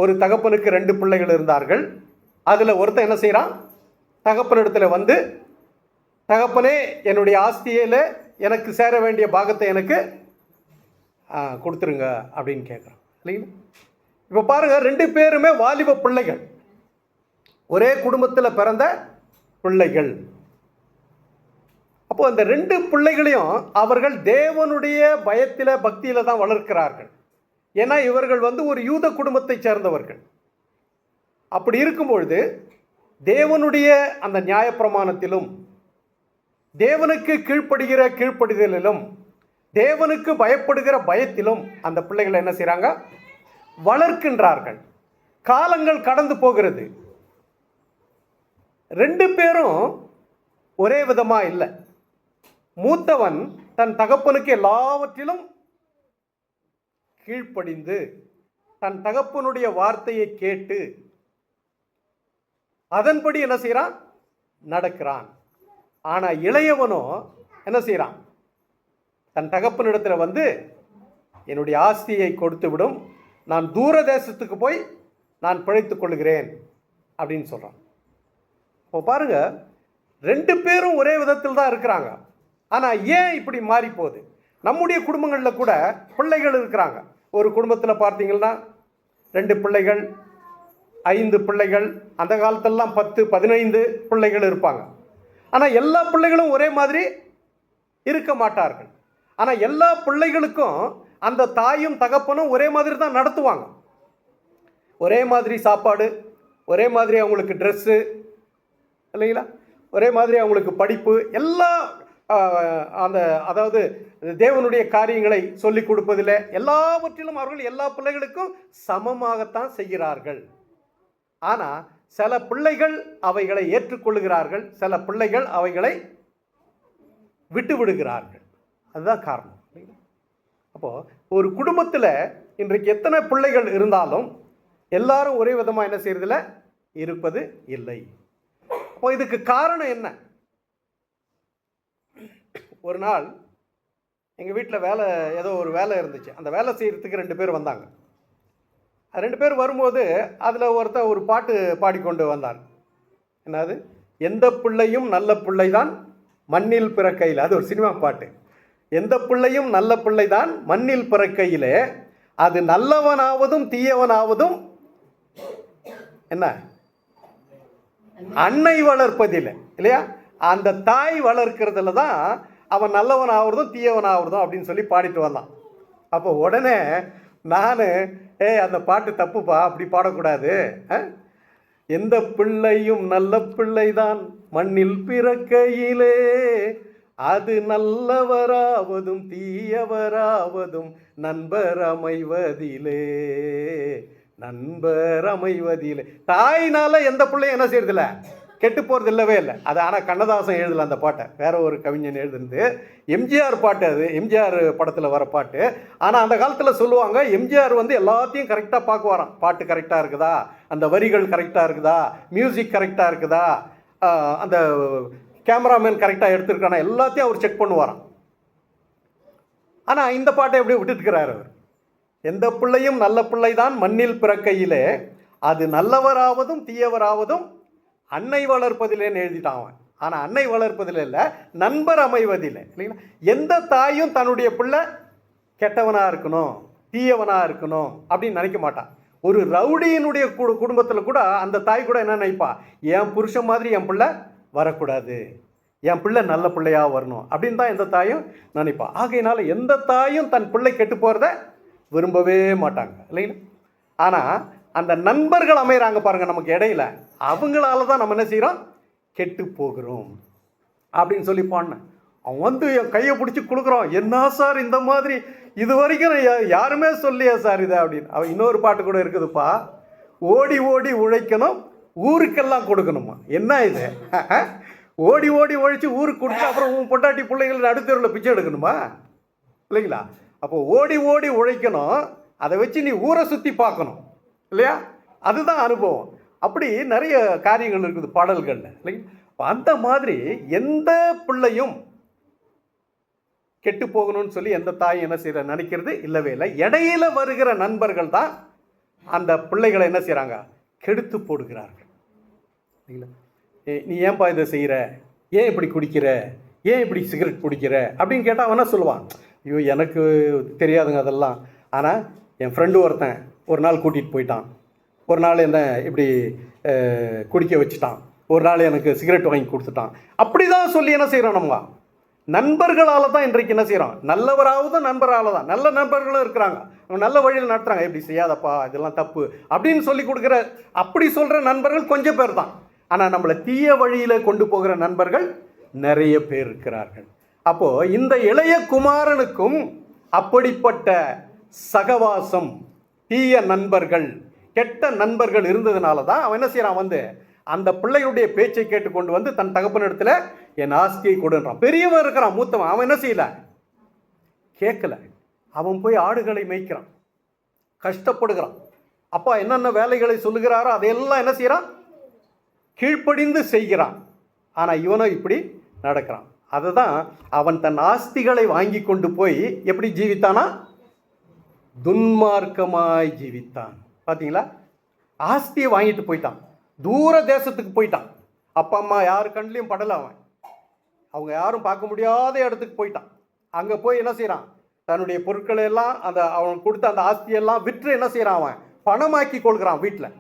ஒரு தகப்பனுக்கு 2 பிள்ளைகள் இருந்தார்கள். அதில் ஒருத்தன் என்ன செய்கிறான், தகப்பனிடத்தில் வந்து, தகப்பனே என்னுடைய ஆஸ்தியில் எனக்கு சேர வேண்டிய பாகத்தை எனக்கு கொடுத்துருங்க அப்படின்னு கேட்குறான் இல்லைங்களா. இப்போ பாருங்கள், 2 பேருமே வாலிப பிள்ளைகள், ஒரே குடும்பத்தில் பிறந்த பிள்ளைகள். அப்போ அந்த 2 பிள்ளைகளையும் அவர்கள் தேவனுடைய பயத்தில் பக்தியில் தான் வளர்க்கிறார்கள். ஏன்னா இவர்கள் வந்து ஒரு யூத குடும்பத்தை சேர்ந்தவர்கள். அப்படி இருக்கும்பொழுது தேவனுடைய அந்த நியாயப்பிரமாணத்திலும் தேவனுக்கு கீழ்ப்படுகிற கீழ்ப்படிதலிலும் தேவனுக்கு பயப்படுகிற பயத்திலும் அந்த பிள்ளைகளை என்ன செய்கிறாங்க, வளர்க்கின்றார்கள். காலங்கள் கடந்து போகிறது. 2 பேரும் ஒரே விதமாக இல்லை. மூத்தவன் தன் தகப்பனுக்கு எல்லாவற்றிலும் கீழ்ப்படிந்து தன் தகப்பனுடைய வார்த்தையை கேட்டு அதன்படி என்ன செய்கிறான், நடக்கிறான். ஆனால் இளையவனோ என்ன செய்கிறான், தன் தகப்பனிடத்தில் வந்து என்னுடைய ஆஸ்தியை கொடுத்து விடும், நான் தூர தேசத்துக்கு போய் நான் பிழைத்துக் கொள்கிறேன் அப்படின்னு சொல்கிறான். இப்போ பாருங்க, 2 பேரும் ஒரே விதத்தில் தான் இருக்கிறாங்க. ஆனால் ஏன் இப்படி மாறி போகுது? நம்முடைய குடும்பங்களில் கூட பிள்ளைகள் இருக்கிறாங்க. ஒரு குடும்பத்தில் பார்த்தீங்கன்னா 2 பிள்ளைகள், 5 பிள்ளைகள், அந்த காலத்திலலாம் 10, 15 பிள்ளைகள் இருப்பாங்க. ஆனால் எல்லா பிள்ளைகளும் ஒரே மாதிரி இருக்க மாட்டார்கள். ஆனால் எல்லா பிள்ளைகளுக்கும் அந்த தாயும் தகப்பனும் ஒரே மாதிரி தான் நடத்துவாங்க. ஒரே மாதிரி சாப்பாடு, ஒரே மாதிரி அவங்களுக்கு ட்ரெஸ்ஸு இல்லைங்களா, ஒரே மாதிரி அவங்களுக்கு படிப்பு, எல்லா அதாவது தேவனுடைய காரியங்களை சொல்லிக் கொடுப்பதில் எல்லாவற்றிலும் அவர்கள் எல்லா பிள்ளைகளுக்கும் சமமாகத்தான் செய்கிறார்கள். ஆனால் சில பிள்ளைகள் அவைகளை ஏற்றுக்கொள்கிறார்கள், சில பிள்ளைகள் அவைகளை விட்டு விடுகிறார்கள். அதுதான் காரணம். அப்போது ஒரு குடும்பத்தில் இன்றைக்கு எத்தனை பிள்ளைகள் இருந்தாலும் எல்லாரும் ஒரே விதமாக என்ன செய்யறதில்ல, இருப்பது இல்லை. அப்போ இதுக்கு காரணம் என்ன? ஒரு நாள் எங்கள் வீட்டில் ஏதோ ஒரு வேலை இருந்துச்சு. அந்த வேலை செய்கிறதுக்கு 2 பேர் வந்தாங்க. 2 பேர் வரும்போது அதில் ஒருத்தர் ஒரு பாட்டு பாடிக்கொண்டு வந்தார். என்னது, எந்த பிள்ளையும் நல்ல பிள்ளை தான் மண்ணில் பிறக்கையில். அது ஒரு சினிமா பாட்டு. எந்த பிள்ளையும் நல்ல பிள்ளை தான் மண்ணில் பிறக்கையிலே, அது நல்லவனாவதும் தீயவனாவதும் என்ன, அன்னை வளர்ப்பதில்லை இல்லையா, அந்த தாய் வளர்க்கிறதுல தான் அவன் நல்லவன் ஆகுறதும் தீயவன் ஆகுறதும் அப்படின்னு சொல்லி பாடிட்டு வந்தான். அப்போ உடனே நான், அந்த பாட்டு தப்புப்பா, அப்படி பாடக்கூடாது, எந்த பிள்ளையும் நல்ல பிள்ளைதான் மண்ணில் பிறக்கையிலே, அது நல்லவராவதும் தீயவராவதும் நண்பர் அமைவதிலே, நண்பர் அமைவதிலே. தாயினால எந்த பிள்ளையும் என்ன செய்யறதில்ல, கெட்டு போகிறது இல்லவே இல்லை. அது ஆனால் கண்ணதாசன் எழுதலை அந்த பாட்டை, வேற ஒரு கவிஞன் எழுதுனது. எம்ஜிஆர் பாட்டு, அது எம்ஜிஆர் படத்தில் வர பாட்டு. ஆனால் அந்த காலத்தில் சொல்லுவாங்க, எம்ஜிஆர் வந்து எல்லாத்தையும் கரெக்டாக பார்க்குவாராம். பாட்டு கரெக்டாக இருக்குதா, அந்த வரிகள் கரெக்டாக இருக்குதா, மியூசிக் கரெக்டாக இருக்குதா, அந்த கேமராமேன் கரெக்டாக எடுத்துருக்கானா, எல்லாத்தையும் அவர் செக் பண்ணுவாராம். ஆனால் இந்த பாட்டை எப்படி விட்டுட்டுக்கிறார் அவர். எந்த பிள்ளையும் நல்ல பிள்ளை தான் மண்ணில் பிறக்கையிலே, அது நல்லவராவதும் தீயவராவதும் அன்னை வளர்ப்பதில்லைன்னு எழுதிட்டான் அவன். ஆனால் அன்னை வளர்ப்பதில் இல்லை, நண்பர் அமைவதில்லை இல்லைங்களா. எந்த தாயும் தன்னுடைய பிள்ளை கெட்டவனாக இருக்கணும், தீயவனாக இருக்கணும் அப்படின்னு நினைக்க மாட்டான். ஒரு ரவுடியினுடைய குடும்பத்தில் கூட அந்த தாய் கூட என்ன நினைப்பா, என் புருஷன் மாதிரி என் பிள்ளை வரக்கூடாது, என் பிள்ளை நல்ல பிள்ளையாக வரணும் அப்படின்னு தான் எந்த தாயும் நினைப்பா. ஆகையினால எந்த தாயும் தன் பிள்ளை கெட்டு போகிறத விரும்பவே மாட்டாங்க இல்லைங்களா. ஆனால் அந்த நண்பர்கள் அமைகிறாங்க பாருங்கள் நமக்கு இடையில, அவங்களால தான் நம்ம என்ன செய்கிறோம், கெட்டு போகிறோம் அப்படின்னு சொல்லி பாடினேன். அவன் வந்து என் கையை பிடிச்சி கொடுக்குறான், என்ன சார் இந்த மாதிரி இது வரைக்கும் யாருமே சொல்லியா சார் இதை அப்படின்னு. அவன் இன்னொரு பாட்டு கூட இருக்குதுப்பா, ஓடி ஓடி உழைக்கணும் ஊருக்கெல்லாம் கொடுக்கணுமா. என்ன இது, ஓடி ஓடி உழைச்சி ஊருக்கு கொடுத்து அப்புறம் உன் பொண்டாட்டி பிள்ளைகள் நடுத்தெருவில் பிச்சை எடுக்கணுமா இல்லைங்களா. அப்போ ஓடி ஓடி உழைக்கணும், அதை வச்சு நீ ஊரை சுற்றி பார்க்கணும் இல்லையா, அதுதான் அனுபவம். அப்படி நிறைய காரியங்கள் இருக்குது பாடல்கள் இல்லைங்களா. அந்த மாதிரி எந்த பிள்ளையும் கெட்டு போகணும்னு சொல்லி எந்த தாயும் என்ன செய்யற நினைக்கிறது இல்லவே இல்லை. இடையில வருகிற நண்பர்கள் தான் அந்த பிள்ளைகளை என்ன செய்கிறாங்க? கெடுத்து போடுகிறார்கள். நீ ஏன்பா இதை செய்கிற, ஏன் இப்படி குடிக்கிற, ஏன் இப்படி சிகரெட் பிடிக்கிற அப்படின்னு கேட்டால் அவன் என்ன சொல்லுவான்? ஐயோ எனக்கு தெரியாதுங்க அதெல்லாம், ஆனால் என் ஃப்ரெண்டு ஒருத்தன் ஒரு நாள் கூட்டிகிட்டு போயிட்டான், ஒரு நாள் என்ன இப்படி குடிக்க வச்சுட்டான், ஒரு நாள் எனக்கு சிகரெட் வாங்கி கொடுத்துட்டான். அப்படி தான் சொல்லி என்ன செய்கிறோம்? நம்ம நண்பர்களால் தான் இன்றைக்கு என்ன செய்கிறோம்? நல்லவராவது நண்பரால் தான். நல்ல நண்பர்களும் இருக்கிறாங்க, அவங்க நல்ல வழியில் நடத்துகிறாங்க. இப்படி செய்யாதப்பா, இதெல்லாம் தப்பு அப்படின்னு சொல்லி கொடுக்குற, அப்படி சொல்கிற நண்பர்கள் கொஞ்சம் பேர் தான். ஆனால் நம்மளை தீய வழியில் கொண்டு போகிற நண்பர்கள் நிறைய பேர் இருக்கிறார்கள். அப்போது இந்த இளைய குமாரனுக்கும் அப்படிப்பட்ட சகவாசம், தீய நண்பர்கள், கெட்ட நண்பர்கள் இருந்ததுனால தான் அவன் என்ன செய்கிறான்? வந்து அந்த பிள்ளையுடைய பேச்சை கேட்டுக்கொண்டு வந்து தன் தகப்பனிடத்தில் என் ஆஸ்தியை கொடுன்றான். பெரியவன் இருக்கிறான், மூத்தவன், அவன் என்ன செய்யல? கேட்கல. அவன் போய் ஆடுகளை மேய்க்கிறான், கஷ்டப்படுகிறான். அப்பா என்னென்ன வேலைகளை சொல்லுகிறாரோ அதையெல்லாம் என்ன செய்கிறான்? கீழ்ப்படிந்து செய்கிறான். ஆனால் இவனோ இப்படி நடக்கிறான். அதுதான் அவன் தன் ஆஸ்திகளை வாங்கி கொண்டு போய் எப்படி ஜீவித்தானா? துன்மார்க்கமாய் ஜீவித்தான். பார்த்தீங்களா? ஆஸ்தியை வாங்கிட்டு போயிட்டான், தூர தேசத்துக்கு போயிட்டான். அப்பா அம்மா யாரு கண்ணிலையும் படலை, அவன் அவங்க யாரும் பார்க்க முடியாத இடத்துக்கு போயிட்டான். அங்கே போய் என்ன செய்கிறான்? தன்னுடைய பொருட்களை எல்லாம், அந்த அவன் கொடுத்த அந்த ஆஸ்தியெல்லாம் விற்று என்ன செய்கிறான்? அவன் பணமாக்கி கொள்கிறான். வீட்டில்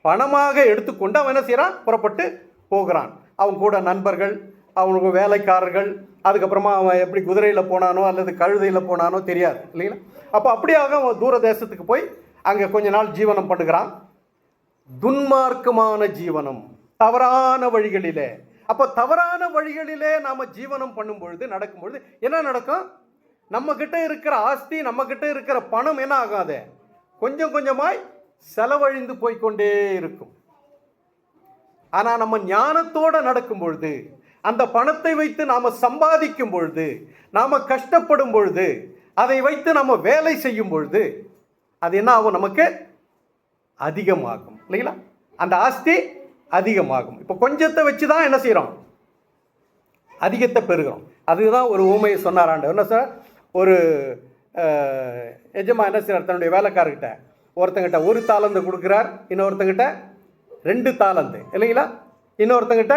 பணமாக எடுத்துக்கொண்டு அவன் என்ன செய்கிறான்? புறப்பட்டு போகிறான். அவன் கூட நண்பர்கள், அவனுக்கு வேலைக்காரர்கள், அதுக்கப்புறமா அவன் எப்படி குதிரையில் போனானோ அல்லது கழுதையில் போனானோ தெரியாது இல்லைங்களா? அப்போ அப்படியாக அவன் தூர தேசத்துக்கு போய் அங்கே கொஞ்ச நாள் ஜீவனம் பண்ணுகிறான். துன்மார்க்கமான ஜீவனம், தவறான வழிகளிலே. அப்போ தவறான வழிகளிலே நாம் ஜீவனம் பண்ணும் பொழுது, நடக்கும் பொழுது என்ன நடக்கும்? நம்ம கிட்ட இருக்கிற ஆஸ்தி, நம்ம கிட்ட இருக்கிற பணம் என்ன ஆகாது? கொஞ்சம் கொஞ்சமாய் செலவழிந்து போய்கொண்டே இருக்கும். ஆனால் நம்ம ஞானத்தோடு நடக்கும் பொழுது, அந்த பணத்தை வைத்து நாம் சம்பாதிக்கும் பொழுது, நாம் கஷ்டப்படும் பொழுது, அதை வைத்து நம்ம வேலை செய்யும் பொழுது அது என்ன ஆகும்? நமக்கு அதிகமாகும் இல்லைங்களா? அந்த ஆஸ்தி அதிகமாகும். இப்போ கொஞ்சத்தை வச்சு தான் என்ன செய்கிறோம்? அதிகத்தை பெறுகிறோம். அதுதான் ஒரு ஊமையை சொன்னார் ஆண்டவர். என்ன சார்? ஒரு எஜமா என்ன செய்கிறார்? தன்னுடைய வேலைக்காரர்கிட்ட ஒருத்தங்கிட்ட 1 தாலந்து கொடுக்குறார், இன்னொருத்தங்கிட்ட 2 தாலந்து இல்லைங்களா? இன்னொருத்தங்கிட்ட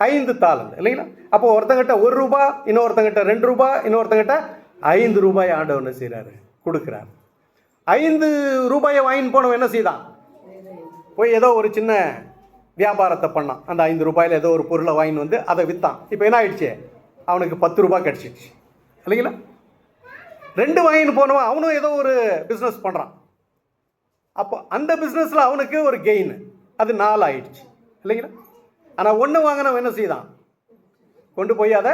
5 தாலந்து இல்லைங்களா? அப்போ ஒருத்தங்கிட்ட 1 ரூபா, இன்னொருத்தங்கிட்ட 2 ரூபா, இன்னொருத்தங்கிட்ட 5 ரூபாய் ஆண்டவர் என்ன செய்கிறாரு? கொடுக்குறார். 5 ரூபாயை வாங்கின்னு போனவன் என்ன செய்தான்? போய் ஏதோ ஒரு சின்ன வியாபாரத்தை பண்ணான். அந்த 5 ரூபாயில் ஏதோ ஒரு பொருளை வாங்கின்னு வந்து அதை விற்றான். இப்போ என்ன ஆயிடுச்சு? அவனுக்கு 10 ரூபாய் கிடச்சிடுச்சு இல்லைங்களா? 2 வாங்கின்னு போனவன் அவனும் ஏதோ ஒரு பிஸ்னஸ் பண்ணுறான். அப்போ அந்த பிஸ்னஸில் அவனுக்கு ஒரு கெயின், அது 4 ஆயிடுச்சு இல்லைங்களா? ஆனால் 1 வாங்கினவன் என்ன செய்தான்? கொண்டு போய் அதை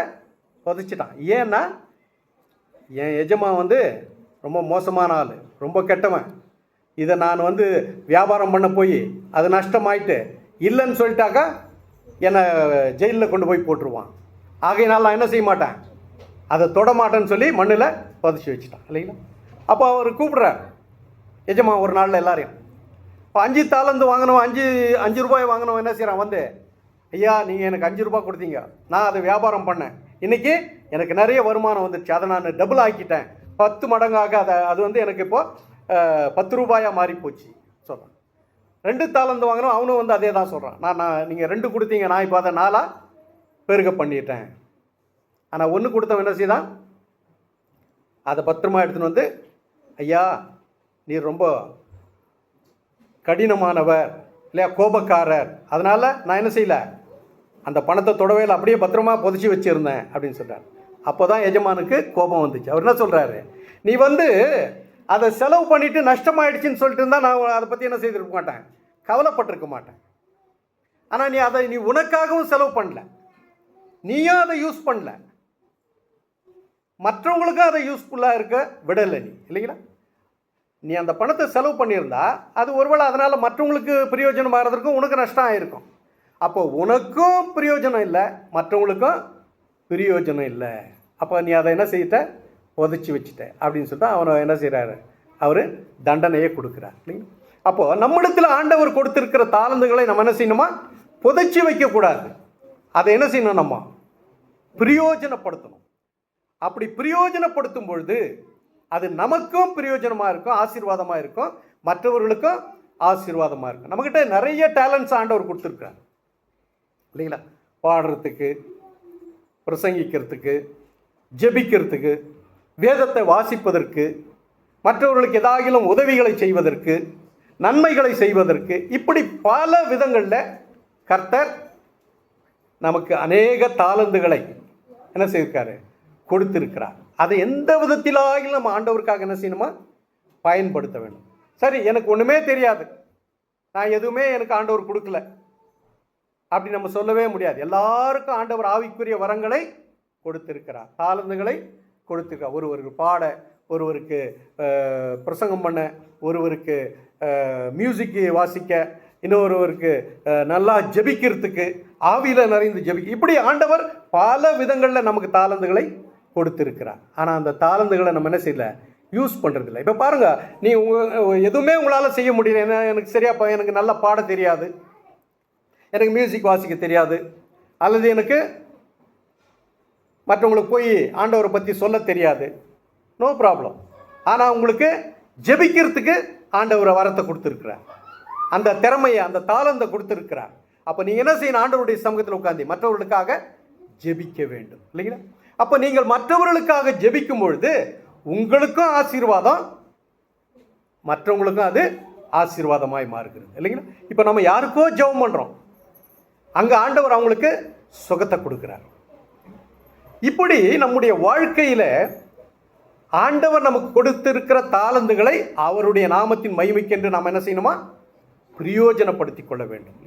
புதைச்சிட்டான். ஏன்னா என் எஜமா வந்து ரொம்ப மோசமான ஆள், ரொம்ப கெட்டவன், இதை நான் வந்து வியாபாரம் பண்ண போய் அது நஷ்டமாயிட்டு இல்லைன்னு சொல்லிட்டாக்கா என்னை ஜெயிலில் கொண்டு போய் போட்டுருவான். ஆகையினால் நான் என்ன செய்ய மாட்டேன், அதை தொட மாட்டேன்னு சொல்லி மண்ணில் புதைச்சி வச்சுட்டான் இல்லைங்களா? அப்போ அவர் கூப்பிட்றார் எஜமா ஒரு நாளில் எல்லாரையும். இப்போ 5 தாலந்து வாங்கினவன், 5 ரூபாய் வாங்கினவன் என்ன செய்கிறான்? வந்து ஐயா நீங்கள் எனக்கு 5 ரூபாய் கொடுத்தீங்க, நான் அதை வியாபாரம் பண்ணேன், இன்றைக்கி எனக்கு நிறைய வருமானம் வந்துடுச்சு, அதை நான் டபுள் ஆக்கிட்டேன், 10 மடங்காக அது வந்து எனக்கு இப்போது 10 ரூபாயாக மாறி போச்சு சொல்கிறான். 2 தாலந்து வாங்கினோம், அவனும் வந்து அதே தான் சொல்கிறான். நான் நீங்கள் 2 கொடுத்தீங்க, நான் இப்போ அதை 4 பெருக பண்ணிட்டேன். ஆனால் 1 கொடுத்தவன் என்ன செய்தான்? அதை பத்திரமா எடுத்துன்னு வந்து, ஐயா நீர் ரொம்ப கடினமானவர் இல்லையா, கோபக்காரர், அதனால் நான் என்ன செய்யலை, அந்த பணத்தை தொடவே இல்லை, அப்படியே பத்திரமா புதைச்சி வச்சுருந்தேன் அப்படின்னு சொல்கிறார். அப்போ தான் எஜமானுக்கு கோபம் வந்துச்சு. அவர் என்ன சொல்கிறாரு? நீ வந்து அதை செலவு பண்ணிவிட்டு நஷ்டமாயிடுச்சின்னு சொல்லிட்டு இருந்தால் நான் அதை பற்றி என்ன செய்திருக்க மாட்டேன், கவலைப்பட்டிருக்க மாட்டேன். ஆனால் நீ உனக்காகவும் செலவு பண்ணல, நீயும் அதை யூஸ் பண்ணல, மற்றவங்களுக்கும் அதை யூஸ்ஃபுல்லாக இருக்க விடலை நீ இல்லைங்களா? நீ அந்த பணத்தை செலவு பண்ணியிருந்தா அது ஒருவேளை அதனால் மற்றவங்களுக்கு பிரயோஜனம் ஆகிறதுக்கும் உனக்கு நஷ்டம் ஆகிருக்கும். அப்போ உனக்கும் பிரயோஜனம் இல்லை, மற்றவங்களுக்கும் பிரயோஜனம் இல்லை. அப்போ நீ அதை என்ன செய்யிட்ட, புதைச்சி வச்சுட்ட அப்படின்னு சொல்லிட்டு அவனை என்ன செய்கிறாரு, அவர் தண்டனையை கொடுக்குறார் இல்லைங்களா? அப்போது நம்மிடத்தில் ஆண்டவர் கொடுத்துருக்கிற தாளந்துகளை நம்ம என்ன செய்யணுமா, புதைச்சி வைக்கக்கூடாது. அதை என்ன செய்யணும், நம்ம பிரயோஜனப்படுத்தணும். அப்படி பிரயோஜனப்படுத்தும் பொழுது அது நமக்கும் பிரயோஜனமாக இருக்கும், ஆசீர்வாதமாக இருக்கும், மற்றவர்களுக்கும் ஆசீர்வாதமாக இருக்கும். நம்மக்கிட்ட நிறைய டேலண்ட்ஸ் ஆண்டவர் கொடுத்துருக்குறார் இல்லைங்களா? பாடுறதுக்கு, பிரசங்கிக்கிறதுக்கு, ஜெபிக்கிறதுக்கு, வேதத்தை வாசிப்பதற்கு, மற்றவர்களுக்கு ஏதாகிலும் உதவிகளை செய்வதற்கு, நன்மைகளை செய்வதற்கு, இப்படி பல விதங்களில் கர்த்தர் நமக்கு அநேக தாளந்துகளை என்ன செய்திருக்காரு, கொடுத்திருக்கிறார். அதை எந்த விதத்திலாகிலும் நம்ம ஆண்டவருக்காக என்ன செய்யணுமா, பயன்படுத்த வேண்டும். சரி, எனக்கு ஒன்றுமே தெரியாது, நான் எதுவுமே எனக்கு ஆண்டவர் கொடுக்கல அப்படி நம்ம சொல்லவே முடியாது. எல்லாருக்கும் ஆண்டவர் ஆவிக்குரிய வரங்களை கொடுத்திருக்கிறார், தாளந்துகளை கொடுத்திருக்கார். ஒருவருக்கு பாட, ஒருவருக்கு பிரசங்கம் பண்ண, ஒருவருக்கு மியூசிக்கு வாசிக்க, இன்னொருவருக்கு நல்லா ஜெபிக்கிறதுக்கு, ஆவியில் நிறைந்து ஜெபிக்க, இப்படி ஆண்டவர் பல விதங்களில் நமக்கு தாளந்துகளை கொடுத்திருக்கிறார். ஆனால் அந்த தாளந்துகளை நம்ம என்ன செய்யல, யூஸ் பண்ணுறதில்ல. இப்போ பாருங்கள், நீ எதுவுமே உங்களால் செய்ய முடியல. என்ன, எனக்கு சரியா எனக்கு நல்லா பாட தெரியாது, எனக்கு மியூசிக் வாசிக்க தெரியாது, அல்லது எனக்கு மற்றவங்களுக்கு போய் ஆண்டவரை பற்றி சொல்ல தெரியாது, நோ ப்ராப்ளம். ஆனால் உங்களுக்கு ஜெபிக்கிறதுக்கு ஆண்டவரை வரத்தை கொடுத்துருக்கிறார், அந்த திறமையை, அந்த தாளந்தை கொடுத்துருக்கிறார். அப்போ நீங்கள் என்ன செய்யணும், ஆண்டவருடைய சமூகத்தில் உட்காந்து மற்றவர்களுக்காக ஜெபிக்க வேண்டும் இல்லைங்களா? அப்போ நீங்கள் மற்றவர்களுக்காக ஜெபிக்கும் பொழுது உங்களுக்கும் ஆசீர்வாதம், மற்றவங்களுக்கும் அது ஆசீர்வாதமாய் மாறுகிறது இல்லைங்களா? இப்போ நம்ம யாருக்கோ ஜெபம் பண்ணுறோம், அங்கே ஆண்டவர் அவங்களுக்கு சுகத்தை கொடுக்குறார். இப்படி நம்முடைய வாழ்க்கையில் ஆண்டவர் நமக்கு கொடுத்திருக்கிற தாளந்துகளை அவருடைய நாமத்தின் மகிமைக்கென்று நாம் என்ன செய்யணுமா, பிரயோஜனப்படுத்தி கொள்ள வேண்டும்.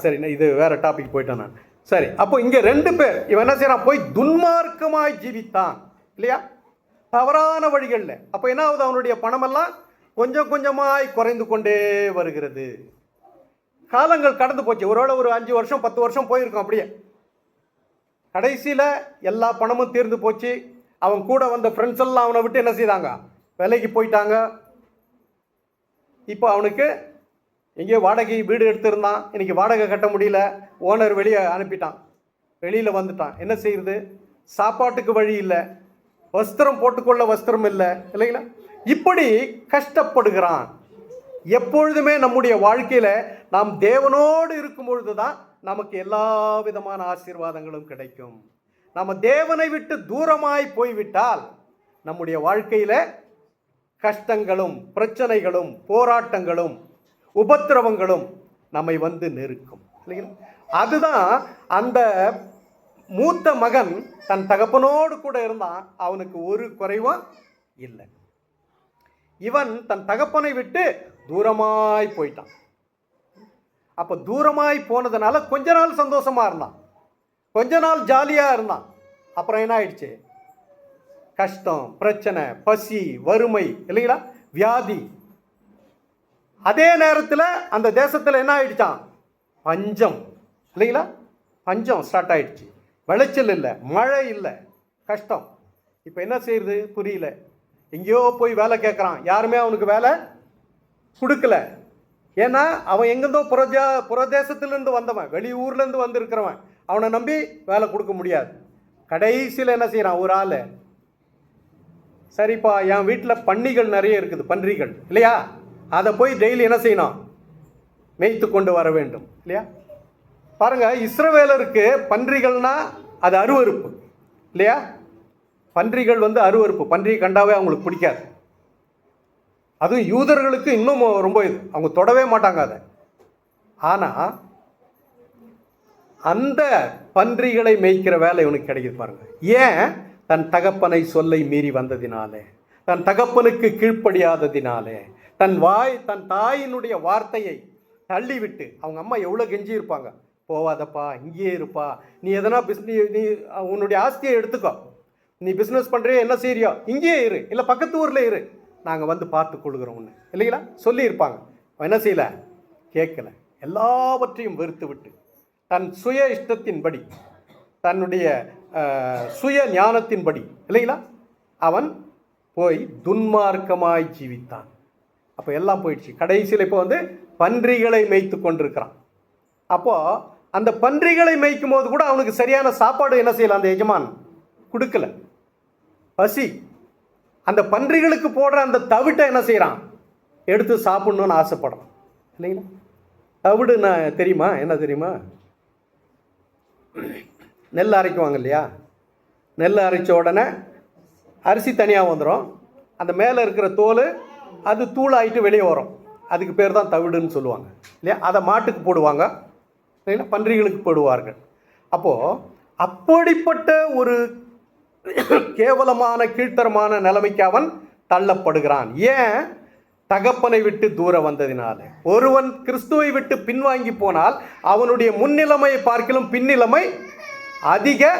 சரி, இது வேற டாபிக் போயிட்டேன் நான். சரி, அப்போ இங்கே 2 பேர், இவன் என்ன செய்யறான், போய் துன்மார்க்கமாய் ஜீவித்தான் இல்லையா, தவறான வழிகளில். அப்போ என்ன ஆகுது, அவனுடைய பணமெல்லாம் கொஞ்சம் கொஞ்சமாய் குறைந்து கொண்டே வருகிறது. காலங்கள் கடந்து போச்சு. ஒருவேளை ஒரு 5 வருஷம் 10 வருஷம் போயிருக்கும். அப்படியே கடைசியில் எல்லா பணமும் தீர்ந்து போச்சு. அவன் கூட வந்த ஃப்ரெண்ட்ஸ் எல்லாம் அவனை விட்டு என்ன செய்தாங்க, வேலைக்கு போயிட்டாங்க. இப்போ அவனுக்கு எங்கேயோ வாடகை வீடு எடுத்திருந்தான், இன்னைக்கு வாடகை கட்ட முடியல, ஓனர் வெளியே அனுப்பிட்டான், வெளியில் வந்துட்டான். என்ன செய்யுது, சாப்பாட்டுக்கு வழி இல்லை, வஸ்திரம் போட்டுக்கொள்ள வஸ்திரம் இல்லை இல்லைங்களா? இப்படி கஷ்டப்படுகிறான். எப்பொழுதுமே நம்முடைய வாழ்க்கையில் நாம் தேவனோடு இருக்கும் பொழுது தான் நமக்கு எல்லா விதமான ஆசீர்வாதங்களும் கிடைக்கும். நம்ம தேவனை விட்டு தூரமாய் போய்விட்டால் நம்முடைய வாழ்க்கையில் கஷ்டங்களும் பிரச்சனைகளும் போராட்டங்களும் உபத்திரவங்களும் நம்மை வந்து நெருக்கும் இல்லைங்களா? அதுதான் அந்த மூத்த மகன் தன் தகப்பனோடு கூட இருந்தான், அவனுக்கு ஒரு குறைவும் இல்லை. இவன் தன் தகப்பனை விட்டு தூரமாய் போயிட்டான். அப்போ தூரமாய் போனதுனால கொஞ்ச நாள் சந்தோஷமா இருந்தான், கொஞ்ச நாள் ஜாலியாக இருந்தான். அப்புறம் என்ன ஆயிடுச்சு, கஷ்டம், பிரச்சனை, பசி, வறுமை இல்லைங்களா, வியாதி. அதே நேரத்தில் அந்த தேசத்தில் என்ன ஆயிடுச்சான், பஞ்சம் இல்லைங்களா, பஞ்சம் ஸ்டார்ட் ஆயிடுச்சு. விளைச்சல் இல்லை, மழை இல்லை, கஷ்டம். இப்போ என்ன செய்யுது புரியல. எங்கேயோ போய் வேலை கேட்குறான், யாருமே அவனுக்கு வேலை கொடுக்கல. ஏன்னா அவன் எங்கேருந்தோ புறதேசத்திலேருந்து வந்தவன், வெளியூர்லேருந்து வந்திருக்கிறவன், அவனை நம்பி வேலை கொடுக்க முடியாது. கடைசியில் என்ன செய்கிறான், ஒரு ஆள், சரிப்பா என் வீட்டில் பன்னிகள் நிறைய இருக்குது, பன்றிகள் இல்லையா, அதை போய் டெய்லி என்ன செய்யணும், மேய்த்து கொண்டு வர வேண்டும் இல்லையா. பாருங்க, இஸ்ரவேலருக்கு பன்றிகள்னா அது அருவருப்பு இல்லையா. பன்றிகள் வந்து அருவருப்பு, பன்றியை கண்டாவே அவங்களுக்கு பிடிக்காது. அதுவும் யூதர்களுக்கு இன்னும் ரொம்ப இது, அவங்க தொடவே மாட்டாங்க அதை. ஆனால் அந்த பன்றிகளை மேய்க்கிற வேலை இவனுக்கு கிடைக்குது பாருங்க. ஏன், தன் தகப்பனை சொல்லை மீறி வந்ததினாலே, தன் தகப்பனுக்கு கீழ்ப்படியாததினாலே, தன் தாயினுடைய வார்த்தையை தள்ளிவிட்டு. அவங்க அம்மா எவ்வளோ கெஞ்சி இருப்பாங்க, போவாதப்பா, இங்கேயே இருப்பா, நீ எதனா நீ உன்னுடைய ஆஸ்தியை எடுத்துக்கோ, நீ பிஸ்னஸ் பண்ணுறியோ என்ன செய்யறியோ இங்கேயே இரு, இல்லை பக்கத்து ஊரில் இரு, நாங்கள் வந்து பார்த்து கொள்கிறோம் ஒன்று இல்லைங்களா சொல்லியிருப்பாங்க. அவன் என்ன செய்யலை, கேட்கல. எல்லாவற்றையும் வெறுத்து விட்டு தன் சுய இஷ்டத்தின்படி, தன்னுடைய சுய ஞானத்தின்படி இல்லைங்களா அவன் போய் துன்மார்க்கமாய் ஜீவித்தான். அப்போ எல்லாம் போயிடுச்சு. கடைசியில் இப்போ வந்து பன்றிகளை மேய்த்து கொண்டிருக்கிறான். அப்போது அந்த பன்றிகளை மேய்க்கும் போது கூட அவனுக்கு சரியான சாப்பாடு என்ன செய்யலாம், அந்த எஜமான் கொடுக்கல. பசி, அந்த பன்றிகளுக்கு போடுற அந்த தவிட்டை என்ன செய்கிறான், எடுத்து சாப்பிட்ணுன்னு ஆசைப்படுறான் இல்லைங்களா? தவிடு நான் தெரியுமா, என்ன தெரியுமா? நெல் அரைக்குவாங்க இல்லையா? நெல் அரைச்ச உடனே அரிசி தனியாக வந்துடும், அந்த மேலே இருக்கிற தோல் அது தூளாயிட்டு வெளியே வரும். அதுக்கு பேர் தான் தவிடுன்னு சொல்லுவாங்க இல்லையா? அதை மாட்டுக்கு போடுவாங்க இல்லைங்களா? பன்றிகளுக்கு போடுவார்கள். அப்போது அப்படிப்பட்ட ஒரு கேவலமான கீழ்த்தரமான நிலைமைக்கு அவன் தள்ளப்படுகிறான். ஏன்? தகப்பனை விட்டு தூர வந்ததினால. ஒருவன் கிறிஸ்துவை விட்டு பின்வாங்கி போனால் அவனுடைய முன்னிலைமையை பார்க்கலும் பின்னிலைமை அதிக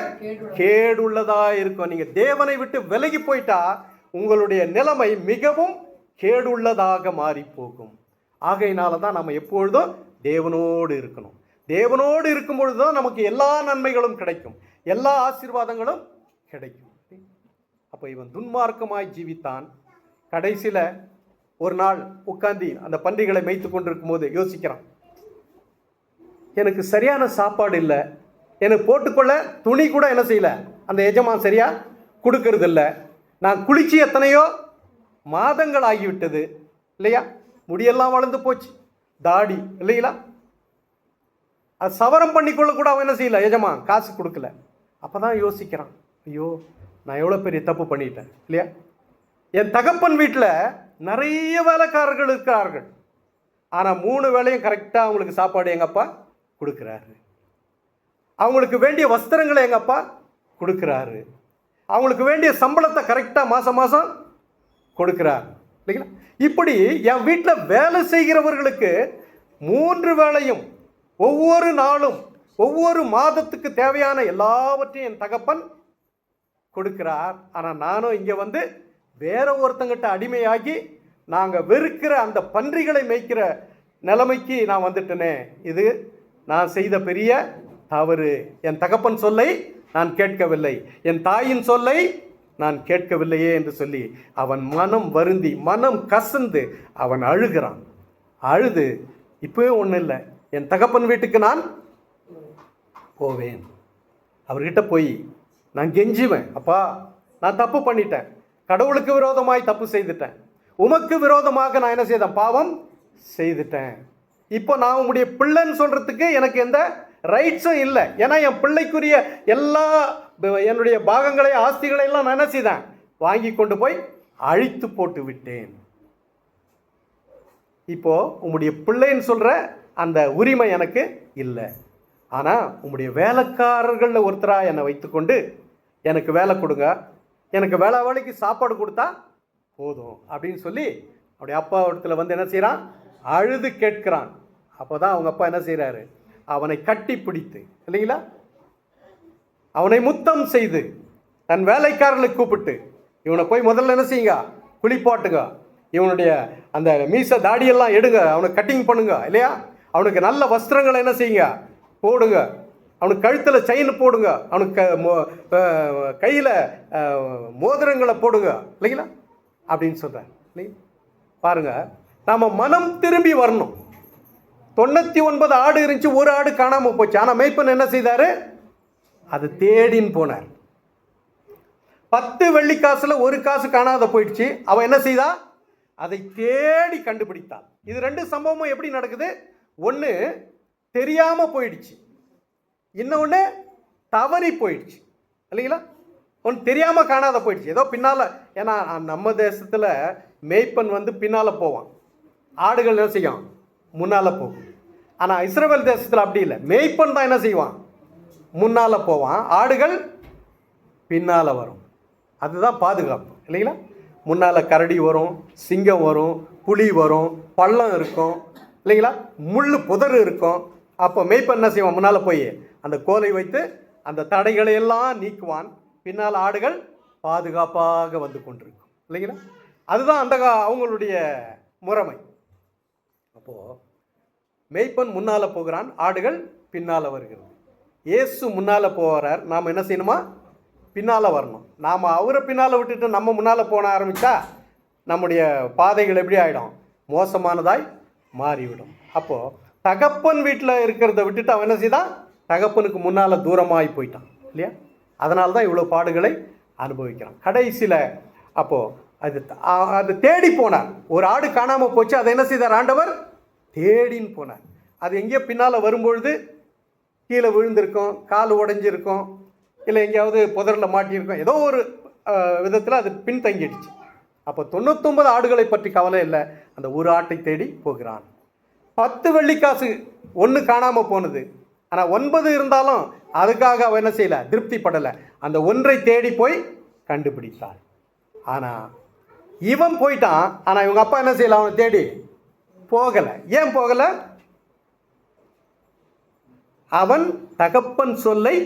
கேடுள்ளதா இருக்கும். நீங்க தேவனை விட்டு விலகி போயிட்டா உங்களுடைய நிலைமை மிகவும் கேடுள்ளதாக மாறி போகும். ஆகையினால தான் நம்ம எப்பொழுதும் தேவனோடு இருக்கணும். தேவனோடு இருக்கும் பொழுது தான் நமக்கு எல்லா நன்மைகளும் கிடைக்கும், எல்லா ஆசீர்வாதங்களும் கிடைக்கும். அப்போ இவன் துன்மார்க்கமாய் ஜீவித்தான். கடைசியில் ஒரு நாள் உட்காந்து அந்த பன்றிகளை மேய்த்து கொண்டிருக்கும் போது யோசிக்கிறான், எனக்கு சரியான சாப்பாடு இல்லை, எனக்கு போட்டுக்கொள்ள துணி கூட என்ன செய்யலை அந்த எஜமான் சரியா கொடுக்கறது இல்லை, நான் குளிச்சு எத்தனையோ மாதங்கள் ஆகிவிட்டது இல்லையா, முடியெல்லாம் வளர்ந்து போச்சு, தாடி இல்லைங்களா, அது சவரம் பண்ணிக்கொள்ள கூட அவன் என்ன செய்யல, எஜமான் காசு கொடுக்கல. அப்போ தான் யோசிக்கிறான், ஐயோ நான் எவ்வளோ பெரிய தப்பு பண்ணிட்டேன் இல்லையா. என் தகப்பன் வீட்டில் நிறைய வேலைக்காரர்கள் இருக்கிறார்கள், ஆனால் 3 வேளையும் கரெக்டாக அவங்களுக்கு சாப்பாடு எங்கள் அப்பா கொடுக்குறாரு, அவங்களுக்கு வேண்டிய வஸ்திரங்களை எங்கள் அப்பா கொடுக்குறாரு, அவங்களுக்கு வேண்டிய சம்பளத்தை கரெக்டாக மாதம் மாதம் கொடுக்குறார் இல்லைங்களா. இப்படி என் வீட்டில் வேலை செய்கிறவர்களுக்கு 3 வேளையும் ஒவ்வொரு நாளும் ஒவ்வொரு மாதத்துக்கு தேவையான எல்லாவற்றையும் என் தகப்பன் கொடுக்கிறார். ஆனால் நானும் இங்கே வந்து வேற ஒருத்தங்கிட்ட அடிமையாகி நாங்கள் வெறுக்கிற அந்த பன்றிகளை மேய்க்கிற நிலைமைக்கு நான் வந்துட்டேனே, இது நான் செய்த பெரிய தவறு. என் தகப்பன் சொல்லை நான் கேட்கவில்லை, என் தாயின் சொல்லை நான் கேட்கவில்லையே என்று சொல்லி அவன் மனம் வருந்தி மனம் கசந்து அவன் அழுகிறான். அழுது இப்போவே ஒன்றும் இல்லை, என் தகப்பன் வீட்டுக்கு நான் போவேன், அவர்கிட்ட போய் நான் கெஞ்சுவேன், அப்பா நான் தப்பு பண்ணிட்டேன், கடவுளுக்கு விரோதமாய் தப்பு செய்துட்டேன், உமக்கு விரோதமாக நான் என்ன செய்தேன், பாவம் செய்துட்டேன், இப்போ நான் உங்களுடைய பிள்ளைன்னு சொல்கிறதுக்கு எனக்கு எந்த ரைட்ஸும் இல்லை, ஏன்னா என் பிள்ளைக்குரிய எல்லா என்னுடைய பாகங்களை ஆஸ்திகளை எல்லாம் நான் என்ன செய்தேன், வாங்கி கொண்டு போய் அழித்து போட்டு விட்டேன், இப்போ உங்களுடைய பிள்ளைன்னு சொல்கிற அந்த உரிமை எனக்கு இல்லை, ஆனால் உங்களுடைய வேலைக்காரர்களில் ஒருத்தராக என்னை வைத்துக்கொண்டு எனக்கு வேலை கொடுங்க, எனக்கு வேலைக்கு சாப்பாடு கொடுத்தா போதும் அப்படின்னு சொல்லி அவருடைய அப்பா இடத்துல வந்து என்ன செய்கிறான், அழுது கேட்கிறான். அப்போ தான் அவங்க அப்பா என்ன செய்கிறாரு, அவனை கட்டி பிடித்து இல்லைங்களா, அவனை முத்தம் செய்து தன் வேலைக்காரர்களை கூப்பிட்டு இவனை போய் முதல்ல என்ன செய்யுங்க, குளிப்பாட்டுங்க, இவனுடைய அந்த மீச தாடியெல்லாம் எடுங்க, அவனை கட்டிங் பண்ணுங்க இல்லையா, அவனுக்கு நல்ல வஸ்திரங்களை என்ன செய்யுங்க போடுங்க, அவனுக்கு கழுத்தில் செயின் போடுங்க, அவனுக்கு கையில் மோதிரங்களை போடுங்க இல்லைங்களா அப்படின்னு சொல்கிறேன் இல்லைங்களா. பாருங்க, நாம் மனம் திரும்பி வரணும். 99 ஆடு இருந்துச்சு, ஒரு ஆடு காணாமல் போச்சு, ஆனால் மேய்ப்பன் என்ன செய்தார், அது தேடின்னு போனார். 10 வெள்ளிக்காசுல ஒரு காசு காணாத போயிடுச்சு, அவன் என்ன செய்தா, அதை தேடி கண்டுபிடித்தான். இது 2 சம்பவமும் எப்படி நடக்குது, ஒன்று தெரியாமல் போயிடுச்சு, இன்னொன்று தவறி போயிடுச்சு இல்லைங்களா. ஒன்று தெரியாமல் காணாத போயிடுச்சு, ஏதோ பின்னால், ஏன்னா நம்ம தேசத்தில் மேய்ப்பன் வந்து பின்னால் போவான், ஆடுகள் என்ன செய்யும் முன்னால் போகும். ஆனால் இஸ்ரவேல் தேசத்தில் அப்படி இல்லை, மேய்ப்பன் தான் என்ன செய்வான் முன்னால் போவான், ஆடுகள் பின்னால் வரும், அதுதான் பாதுகாப்பு இல்லைங்களா. முன்னால் கரடி வரும், சிங்கம் வரும், புலி வரும், பள்ளம் இருக்கும் இல்லைங்களா, முள் புதர் இருக்கும். அப்போ மேய்ப்பன் என்ன செய்வான், முன்னால் போய் அந்த கோலை வைத்து அந்த தடைகளை எல்லாம் நீக்குவான், பின்னால் ஆடுகள் பாதுகாப்பாக வந்து கொண்டிருக்கும் இல்லைங்களா. அதுதான் அந்த அவங்களுடைய முறைமை. அப்போது மேய்ப்பன் முன்னால் போகிறான், ஆடுகள் பின்னால் வருகிறது. இயேசு முன்னால் போகிறார், நாம் என்ன செய்யணுமா, பின்னால் வரணும். நாம் அவரை பின்னால் விட்டுட்டு நம்ம முன்னால் போன ஆரம்பித்தா நம்முடைய பாதைகள் எப்படி ஆகிடும், மோசமானதாய் மாறிவிடும். அப்போது தகப்பன் வீட்டில் இருக்கிறத விட்டுட்டு அவன் என்ன செய்தான், தகப்பனுக்கு முன்னால் தூரமாகி போயிட்டான் இல்லையா. அதனால தான் இவ்வளோ பாடுகளை அனுபவிக்கிறான். கடைசியில் அப்போது அது அது தேடி போனார். ஒரு ஆடு காணாமல் போச்சு, அதை என்ன செய்தார் ஆண்டவர்? தேடின்னு போனார். அது எங்கேயோ பின்னால் வரும்பொழுது கீழே விழுந்திருக்கும், கால் உடைஞ்சிருக்கும், இல்லை எங்கேயாவது புதரில் மாட்டியிருக்கும், ஏதோ ஒரு விதத்தில் அது பின்தங்கிடுச்சு. அப்போ 99 ஆடுகளை பற்றி கவலை இல்லை, அந்த ஒரு ஆட்டை தேடி போகிறான். 10 வெள்ளிக்காசு ஒன்று காணாமல் போனது. ஆனால் 9 இருந்தாலும் அதுக்காக அவன் என்ன செய்யலை, திருப்திப்படலை. அந்த ஒன்றை தேடி போய் கண்டுபிடித்தாள். ஆனால் இவன் போயிட்டான், ஆனால் இவங்க அப்பா என்ன செய்யலை, அவனை தேடி போகலை. ஏன் போகலை? அவன் தகப்பன் சொல்லை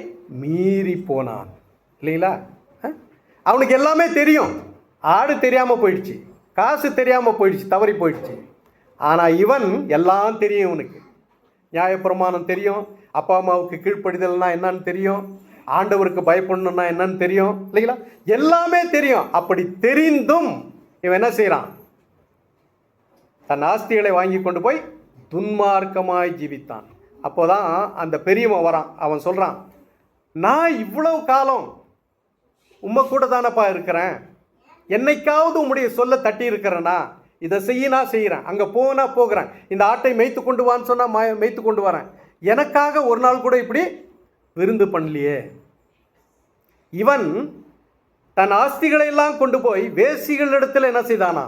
மீறி போனான் இல்லைங்களா? அவனுக்கு எல்லாமே தெரியும். ஆடு தெரியாமல் போயிடுச்சு, காசு தெரியாமல் போயிடுச்சு, தவறி போயிடுச்சு. ஆனால் இவன் எல்லாம் தெரியும். இவனுக்கு நியாயப்பிரமாணம் தெரியும், அப்பா அம்மாவுக்கு கீழ்ப்படிதல்னா என்னன்னு தெரியும், ஆண்டவருக்கு பயப்படணும்னா என்னன்னு தெரியும் இல்லைங்களா? எல்லாமே தெரியும். அப்படி தெரிந்தும் இவன் என்ன செய்கிறான்? தன் ஆஸ்திகளை வாங்கி கொண்டு போய் துன்மார்க்கமாய் ஜீவித்தான். அப்போதான் அந்த பெரியவன் வரான். அவன் சொல்கிறான், நான் இவ்வளவு காலம் உம்மை கூட தானப்பா இருக்கிறேன், என்னைக்காவது உம்முடைய சொல்ல தட்டி இருக்கிறேன்னா? இதை செய்ய நான் செய்கிறேன், அங்கே போனா போகிறேன், இந்த ஆட்டை மேய்த்து கொண்டு வான்னு சொன்னால் மேய்த்து கொண்டு வரேன், எனக்காக ஒரு நாள் கூட இப்படி விருந்து பண்ணலையே. இவன் தன் ஆஸ்திகளை எல்லாம் கொண்டு போய் வேசிகளிடத்தில் என்ன செய்தானா?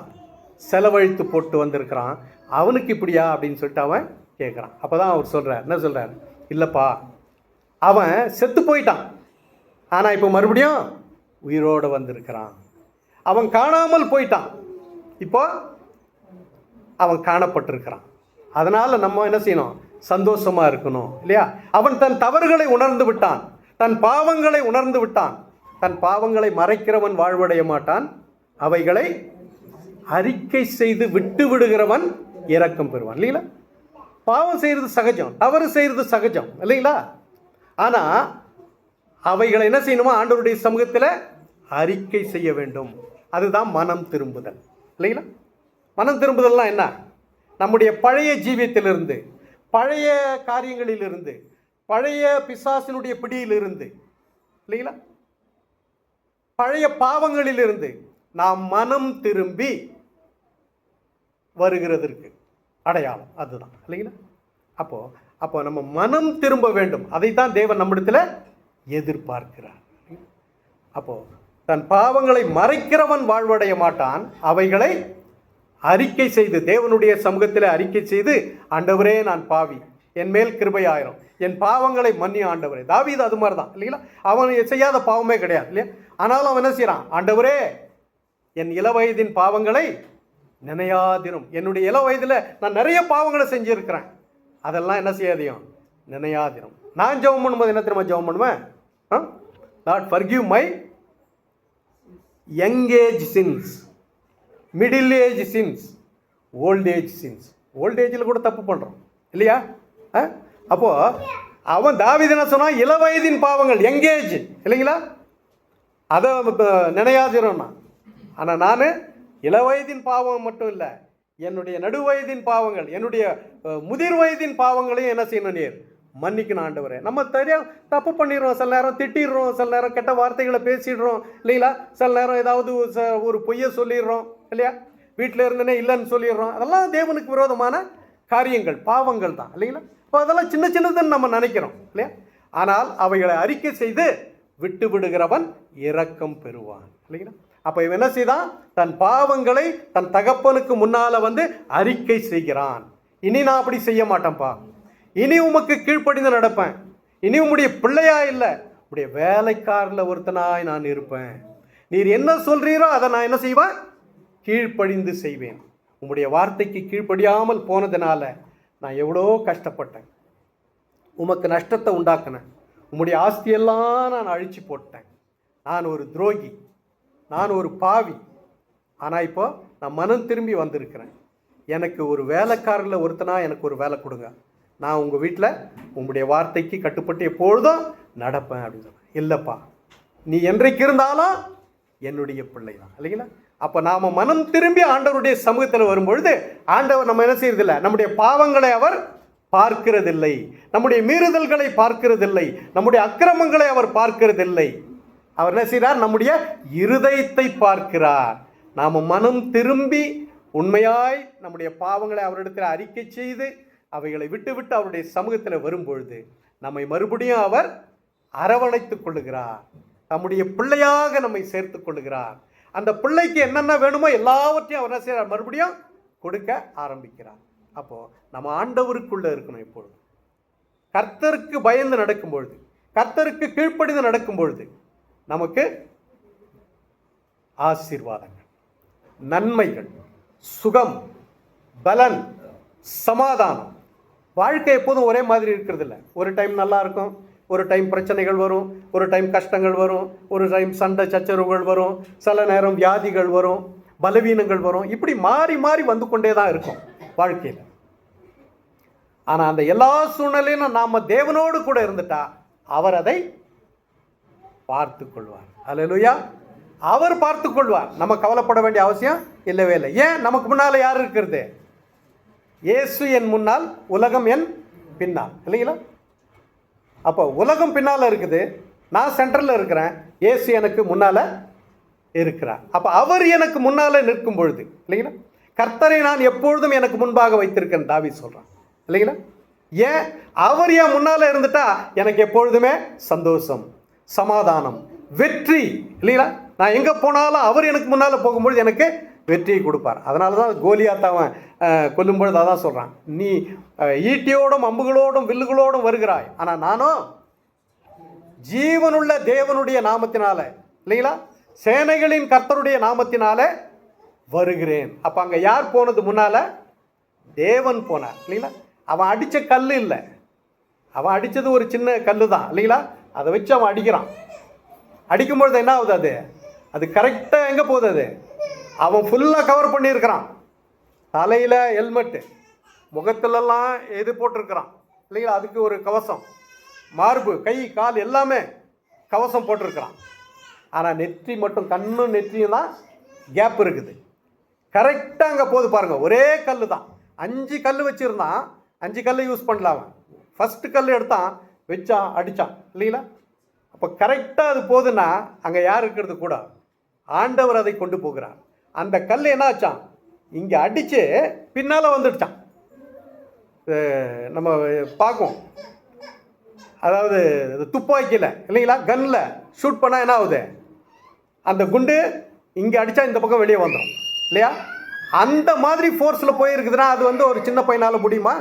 செலவழித்து போட்டு வந்திருக்கிறான். அவனுக்கு இப்படியா அப்படின்னு சொல்லிட்டு அவன் கேட்குறான். அப்போ தான் அவர் சொல்கிறார், என்ன சொல்கிறார்? இல்லைப்பா, அவன் செத்து போயிட்டான், ஆனால் இப்போ மறுபடியும் உயிரோடு வந்திருக்கிறான். அவன் காணாமல் போயிட்டான், இப்போ அவன் காணப்பட்டிருக்கிறான். அதனால் நம்ம என்ன செய்யணும்? சந்தோஷமாக இருக்கணும் இல்லையா? அவன் தன் தவறுகளை உணர்ந்து விட்டான், தன் பாவங்களை உணர்ந்து விட்டான். தன் பாவங்களை மறைக்கிறவன் வாழ்வடைய மாட்டான், அவைகளை அறிக்கை செய்து விட்டு விடுகிறவன் இரக்கம் பெறுவான் இல்லைங்களா? பாவம் செய்கிறது சகஜம், தவறு செய்கிறது சகஜம் இல்லைங்களா? ஆனால் அவைகளை என்ன செய்யணுமா? ஆண்டவருடைய சமூகத்தில் அறிக்கை செய்ய வேண்டும். அதுதான் மனம் திரும்புதல் இல்லைங்களா? மனம் திரும்புதல்னா என்ன? நம்முடைய பழைய ஜீவியத்திலிருந்து, பழைய காரியங்களிலிருந்து, பழைய பிசாசினுடைய பிடியிலிருந்து இல்லைங்களா, பழைய பாவங்களிலிருந்து நாம் மனம் திரும்பி வருகிறதற்கு அடையாளம் அதுதான் இல்லைங்களா? அப்போ நம்ம மனம் திரும்ப வேண்டும். அதைத்தான் தேவன் நம்மிடத்தில் எதிர்பார்க்கிறார். அப்போ தன் பாவங்களை மறைக்கிறவன் வாழ்வடைய மாட்டான், அவைகளை அறிக்கை செய்து தேவனுடைய சமூகத்தில் அறிக்கை செய்து, ஆண்டவரே நான் பாவி, என் மேல் கிருபையாயிரும், என் பாவங்களை மன்னி ஆண்டவரே. தாவீது அது மாதிரி தான் இல்லைங்களா? அவன் செய்யாத பாவமே கிடையாது இல்லையா? ஆனாலும் அவன் என்ன செய்யறான்? ஆண்டவரே என் இளவயதின் பாவங்களை நினையாதிரும். என்னுடைய இள வயதில் நான் நிறைய பாவங்களை செஞ்சுருக்கிறேன், அதெல்லாம் என்ன செய்யாதையும் நினையாதிரும். நான் ஜெபம் பண்ணும்போது என்ன தெரியுமா ஜெபம் பண்ணுவேன்? Lord forgive my young age sins, middle age sins, old age sins. ஓல்ட் ஏஜில் கூட தப்பு பண்ணுறோம் இல்லையா? அப்போது அவன் தாவீது என்ன சொன்னான்? இளவயதின் பாவங்கள், யங் ஏஜ் இல்லைங்களா, அதை நினையாதிரும்னா. ஆனால் நான் இளவயதின் பாவம் மட்டும் இல்லை, என்னுடைய நடுவயதின் பாவங்கள், என்னுடைய முதிர் வயதின் பாவங்களையும் என்ன செய்யணும்? நீர் மன்னிக்கணும் ஆண்டவரே. நம்ம தப்பு பண்ணிடுறோம், சில நேரம் திட்டிடுறோம், சில நேரம் கெட்ட வார்த்தைகளை பேசிடுறோம் இல்லைங்களா, சில நேரம் ஏதாவது ஒரு பொய்யை சொல்லிடுறோம் இல்லையா, வீட்டில் இருந்தனே இல்லைன்னு சொல்லிடுறோம். அதெல்லாம் தேவனுக்கு விரோதமான காரியங்கள், பாவங்கள் தான் இல்லைங்களா? இப்போ அதெல்லாம் சின்ன சின்னதுன்னு நம்ம நினைக்கிறோம் இல்லையா? ஆனால் அவைகளை அறிக்கை செய்து விட்டு விடுகிறவன் இரக்கம் பெறுவான் இல்லைங்களா? அப்போ இவன் என்ன செய்தான்? தன் பாவங்களை தன் தகப்பனுக்கு முன்னால் அறிக்கை செய்கிறான். இனி நான் அப்படி செய்ய மாட்டேன்ப்பா, இனி உமக்கு கீழ்ப்படிந்து நடப்பேன், இனி உம்முடைய பிள்ளையா இல்லை, உடைய வேலைக்காரில் ஒருத்தனாய் நான் இருப்பேன். நீர் என்ன சொல்றீரோ அதை நான் என்ன செய்வேன்? கீழ்ப்படிந்து செய்வேன். உம்முடைய வார்த்தைக்கு கீழ்ப்படியாமல் போனதுனால நான் எவ்வளோ கஷ்டப்பட்டேன், உமக்கு நஷ்டத்தை உண்டாக்கினேன், உம்முடைய ஆஸ்தியெல்லாம் நான் அழிச்சு போட்டேன், நான் ஒரு துரோகி, நான் ஒரு பாவி. ஆனால் இப்போ நான் மனம் திரும்பி வந்திருக்கிறேன், எனக்கு ஒரு வேலைக்காரில் ஒருத்தனா எனக்கு ஒரு வேலை கொடுங்க, நான் உங்கள் வீட்டில் உங்களுடைய வார்த்தைக்கு கட்டுப்பட்டு எப்பொழுதும் நடப்பேன் அப்படின்னு சொன்னேன். இல்லைப்பா, நீ என்றைக்கு இருந்தாலும் என்னுடைய பிள்ளை தான் இல்லைங்களா? அப்போ நாம் மனம் திரும்பி ஆண்டவருடைய சமூகத்தில் வரும்பொழுது ஆண்டவர் நம்ம என்ன செய்யறதில்லை? நம்முடைய பாவங்களை அவர் பார்க்கிறதில்லை, நம்முடைய மீறுதல்களை பார்க்கிறதில்லை, நம்முடைய அக்கிரமங்களை அவர் பார்க்கிறதில்லை. அவர் என்ன செய்கிறார்? நம்முடைய இருதயத்தை பார்க்கிறார். நாம் மனம் திரும்பி உண்மையாய் நம்முடைய பாவங்களை அவரிடத்தில் அறிக்கை செய்து அவைகளை விட்டு அவருடைய சமூகத்தில் வரும்பொழுது நம்மை மறுபடியும் அவர் அரவணைத்துக் கொள்ளுகிறார். நம்முடைய பிள்ளையாக நம்மை சேர்த்து கொள்ளுகிறார். அந்த பிள்ளைக்கு என்னென்ன வேணுமோ எல்லாவற்றையும் அவர் என்ன செய்கிறார்? மறுபடியும் கொடுக்க ஆரம்பிக்கிறார். அப்போது நம்ம ஆண்டவருக்குள்ளே இருக்கணும். இப்பொழுது கர்த்தருக்கு பயந்து நடக்கும் பொழுது, கர்த்தருக்கு கீழ்ப்படிந்து நடக்கும் பொழுது நமக்கு ஆசீர்வாதங்கள், நன்மைகள், சுகம், பலன், சமாதானம். வாழ்க்கை எப்போதும் ஒரே மாதிரி இருக்கிறது இல்லை. ஒரு டைம் நல்லா இருக்கும், ஒரு டைம் பிரச்சனைகள் வரும், ஒரு டைம் கஷ்டங்கள் வரும், ஒரு டைம் சண்டை சச்சரவுகள் வரும், சில நேரம் வியாதிகள் வரும், பலவீனங்கள் வரும். இப்படி மாறி மாறி வந்து கொண்டே தான் இருக்கும் வாழ்க்கையில். ஆனால் அந்த எல்லா சூழ்நிலையிலும் நாம் தேவனோடு கூட இருந்துட்டா அவர் அதை பார்த்து கொள்வார். அல்லேலூயா. அவர் பார்த்து கொள்வார். நம்ம கவலைப்பட வேண்டிய அவசியம் இல்லவே இல்லை. ஏன்? நமக்கு முன்னால் யார் இருக்கிறது? இயேசு என் முன்னால், உலகம் என் பின்னால், இல்லைங்களா? அப்போ உலகம் பின்னால் இருக்குது, நான் சென்டரில் இருக்கிறேன், இயேசு எனக்கு முன்னால் இருக்கிறார். அப்போ அவர் எனக்கு முன்னால் நிற்கும் பொழுது, இல்லைங்களா, கர்த்தரை நான் எப்பொழுதும் எனக்கு முன்பாக வைத்திருக்கேன் தாவீது சொல்கிறான், இல்லைங்களா? ஏன்? அவர் என் முன்னால் இருந்துட்டா எனக்கு எப்பொழுதுமே சந்தோஷம், சமாதானம், வெற்றி, இல்லைங்களா? நான் எங்கே போனாலும் அவர் எனக்கு முன்னால் போகும்பொழுது எனக்கு வெற்றியை கொடுப்பார். அதனால தான் கோலியாத்தாவன் கொல்லும்பொழுது அதான் சொல்கிறான், நீ ஈட்டியோடும் அம்புகளோடும் வில்லுகளோடும் வருகிறாய், ஆனால் நானும் ஜீவனுள்ள தேவனுடைய நாமத்தினால, இல்லைங்களா, சேனைகளின் கர்த்தருடைய நாமத்தினால வருகிறேன். அப்போ அங்கே யார் போனது? முன்னால் தேவன் போனார், இல்லைங்களா? அவன் அடித்த கல் இல்லை, அவன் அடித்தது ஒரு சின்ன கல் தான், இல்லைங்களா? அதை வச்சு அவன் அடிக்கிறான். அடிக்கும்பொழுது என்ன ஆகுது? அது கரெக்டாக எங்கே போகுது? அது அவன் ஃபுல்லாக கவர் பண்ணியிருக்கிறான். தலையில் ஹெல்மெட்டு, முகத்திலெல்லாம் எது போட்டிருக்கிறான், இல்லைங்களா? அதுக்கு ஒரு கவசம், மார்பு, கை, கால் எல்லாமே கவசம் போட்டிருக்கிறான். ஆனால் நெற்றி மட்டும், கண்ணும் நெற்றியும் தான் கேப் இருக்குது. கரெக்டாக அங்கே போகுது பாருங்கள். ஒரே கல் தான். 5 கல் வச்சுருந்தான், 5 கல் யூஸ் பண்ணல. அவன் ஃபஸ்ட்டு கல் எடுத்தான், வச்சான், அடித்தான், இல்லைங்களா? அப்போ கரெக்டாக அது போகுதுன்னா அங்கே யார் இருக்கிறது? கூட ஆண்டவர் அதை கொண்டு போகிறார். அந்த கல் என்ன ஆச்சான்? இங்கே அடித்து பின்னால் வந்துடுச்சான். நம்ம பார்க்கும், அதாவது துப்பாக்கியில், இல்லைங்களா, கன்னில் ஷூட் பண்ணால் என்ன ஆகுது? அந்த குண்டு இங்கே அடித்தா இந்த பக்கம் வெளியே வந்துடும், இல்லையா? அந்த மாதிரி ஃபோர்ஸில் போயிருக்குதுன்னா அது ஒரு சின்ன பையனால் முடியுமா?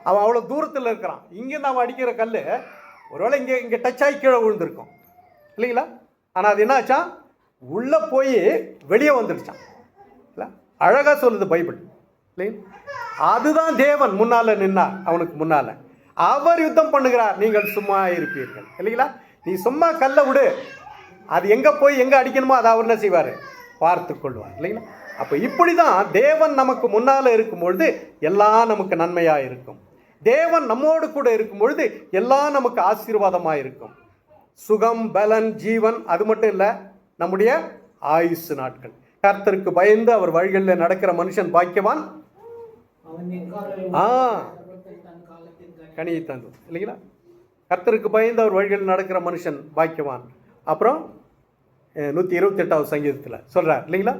அவன் அவ்வளோ தூரத்தில் இருக்கிறான். இங்கேருந்து அவன் அடிக்கிற கல் ஒருவேளை இங்கே டச் ஆகி கீழே விழுந்திருக்கும், இல்லைங்களா? ஆனால் அது என்ன ஆச்சான்? உள்ளே போய் வெளியே வந்துடுச்சான். இல்லை, அழகாக சொல்லுது பைபிள், இல்லைங்களா? அதுதான் தேவன் முன்னால் நின்னார். அவனுக்கு முன்னால் அவர் யுத்தம் பண்ணுகிறார், நீங்கள் சும்மா இருப்பீர்கள், இல்லைங்களா? நீ சும்மா கல்லை விடு, அது எங்கே போய் எங்கே அடிக்கணுமோ அதை அவர் என்ன செய்வார்? பார்த்து கொள்வார், இல்லைங்களா? அப்போ இப்படி தான் தேவன் நமக்கு முன்னால் இருக்கும்பொழுது எல்லாம் நமக்கு நன்மையாக இருக்கும். தேவன் நம்மோடு கூட இருக்கும் பொழுது எல்லாம் நமக்கு ஆசீர்வாதமாக இருக்கும். சுகம், பலன், ஜீவன், அது மட்டும் இல்லை, நம்முடைய ஆயுசு நாட்கள். கர்த்தருக்கு பயந்து அவர் வழிகளில் நடக்கிற மனுஷன் பாக்கியவான், கனியை தந்து, இல்லைங்களா? கர்த்தருக்கு பயந்து அவர் வழிகளில் நடக்கிற மனுஷன் பாக்கியவான். அப்புறம் 128வது சங்கீதத்தில் சொல்கிறார், இல்லைங்களா?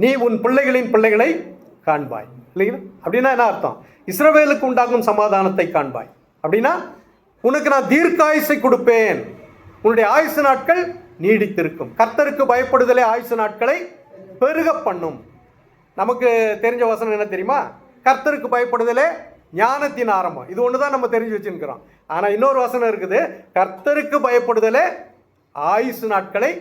நீ உன் பிள்ளைகளின் பிள்ளைகளை காண்பாய், இல்லைங்களா? அப்படின்னா என்ன அர்த்தம்? இஸ்ரவேலுக்கு உண்டாகும் சமாதானத்தை காண்பாய். அப்படின்னா உனக்கு நான் தீர்க்காயுசை கொடுப்பேன், உன்னுடைய ஆயுசு நாட்கள் நீடித்திருக்கும். கர்த்தருக்கு பயப்படுதலே ஆயுசு நாட்களை பெருக பண்ணும். நமக்கு தெரிஞ்ச வசனம் என்ன தெரியுமா? கர்த்தருக்கு பயப்படுதலே ஞானத்தின் ஆரம்பம். இது ஒன்று தான் நம்ம தெரிஞ்சு வச்சுருக்கிறோம். ஆனால் இன்னொரு வசனம் இருக்குது, கர்த்தருக்கு பயப்படுதலே ஆயுசு நாட்களை